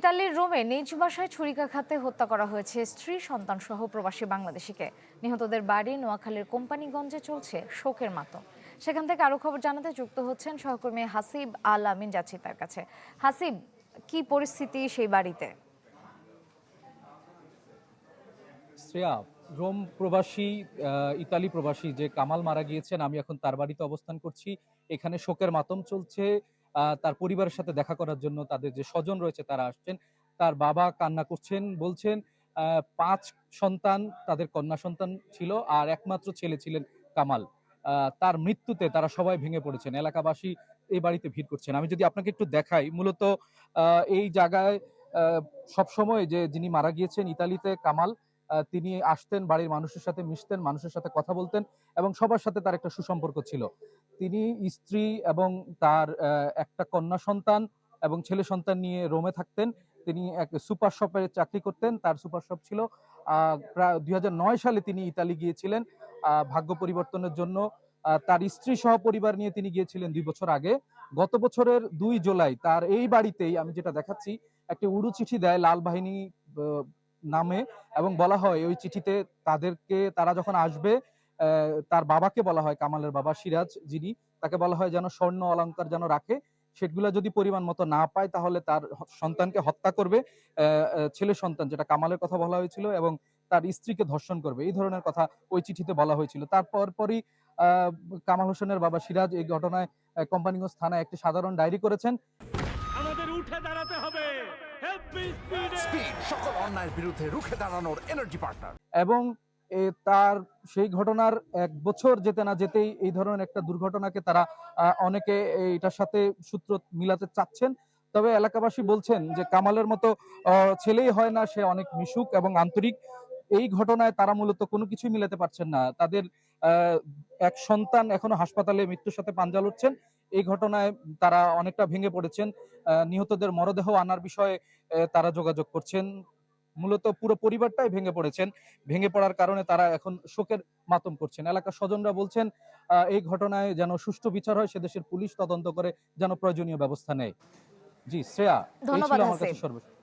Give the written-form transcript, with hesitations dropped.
ইতালির রোমে নিজ বাসায় ছুরিকাঘাতে হত্যা করা হয়েছে স্ত্রী সন্তান সহ প্রবাসী বাংলাদেশিকে। নিহতদের বাড়ি নোয়াখালীর কোম্পানিগঞ্জে চলছে শোকের মাতম। সেখান থেকে আরো খবর জানাতে যুক্ত হচ্ছেন সহকর্মী হাসিব আল আমিন। যাচ্ছি তার কাছে। হাসিব, কি পরিস্থিতি সেই বাড়িতে? শ্রেয়া, রোম প্রবাসী ইতালি প্রবাসী যে কামাল মারা গিয়েছেন, আমি এখন তার বাড়িতে অবস্থান করছি। এখানে শোকের মাতম চলছে। তার পরিবারের সাথে দেখা করার জন্য তাদের যে স্বজন রয়েছে তারা আসছেন। তার বাবা কান্না করছেন, বলছেন ৫ সন্তান, তাদের কন্যা সন্তান ছিল আর একমাত্র ছেলে ছিলেন কামাল। তার মৃত্যুতে তারা সবাই ভেঙে পড়েছেন। এলাকাবাসী এই বাড়িতে ভিড় করছেন। আমি যদি আপনাকে একটু দেখাই, মূলত এই জায়গায় সবসময় যিনি মারা গিয়েছেন ইতালিতে কামাল, তিনি আসতেন, বাড়ির মানুষের সাথে মিশতেন, মানুষের সাথে কথা বলতেন এবং সবার সাথে তার একটা সুসম্পর্ক ছিল। তিনি স্ত্রী এবং তার একটা কন্যা সন্তান এবং ছেলে সন্তান নিয়ে রোমে থাকতেন। তিনি এক সুপার শপে চাকরি করতেন। তার সুপার শপ ছিল। প্রায় ২০০৯ সালে তিনি ইতালি গিয়েছিলেন ভাগ্য পরিবর্তনের জন্য। তার স্ত্রী সহ পরিবার নিয়ে তিনি গিয়েছিলেন ২ বছর আগে। গত বছরের ২ জুলাই তার এই বাড়িতেই, আমি যেটা দেখাচ্ছি, একটি উড়ু চিঠি দেয় লাল বাহিনী নামে, এবং বলা হয় ওই চিঠিতে তারা যখন আসবে, তার বাবাকে বলা হয়, কামালের বাবা সিরাজ যিনি, তাকে বলা হয় যেন স্বর্ণ অলংকার যেন রাখে। সেগুলো যদি পরিমাণ মতো না পায় তাহলে তার সন্তানকে হত্যা করবে, ছেলে সন্তান যেটা কামালের কথা বলা হয়েছিল, এবং তার স্ত্রীকে ধর্ষণ করবে, এই ধরনের কথা ওই চিঠিতে বলা হয়েছিল। তারপরই কামাল হোসেনের বাবা সিরাজ এই ঘটনায় কোম্পানিগঞ্জ থানায় একটি সাধারণ ডায়েরি করেছেন। আমাদের উঠে দাঁড়াতে হবে। স্পিড, সকল অন্যায়ের বিরুদ্ধে রুখে দাঁড়ানোর এনার্জি পার্টনার। এবং তার সেই ঘটনার ১ বছর যেতে না যেতেই এই ধরনের একটা দুর্ঘটনাকে তারা অনেকে এটার সাথে সূত্র মিলাতে চাচ্ছেন। তবে এলাকাবাসী বলছেন যে কামালের মতো ছেলেই হয় না, সে অনেক মিশুক এবং আন্তরিক। এই ঘটনায় তারা মূলত কোনো কিছুই মিলাতে পারছেন না। তাদের এক সন্তান এখনো হাসপাতালে মৃত্যুর সাথে পাঞ্জা লড়ছেন। এই ঘটনায় তারা অনেকটা ভেঙে পড়েছেন। নিহতদের মরদেহ আনার বিষয়ে তারা যোগাযোগ করছেন। মূলত পুরো পরিবারটাই ভেঙে পড়েছেন। ভেঙে পড়ার কারণে তারা এখন শোকের মাতম করছেন। এলাকার স্বজনরা বলছেন এই ঘটনায় যেন সুষ্ঠু বিচার হয়, সে দেশের পুলিশ তদন্ত করে যেন প্রয়োজনীয় ব্যবস্থা নেয়। জি শ্রেয়া, এই ধন্যবাদ ছিল আমার কাছে হাসিব। সর্বশেষ।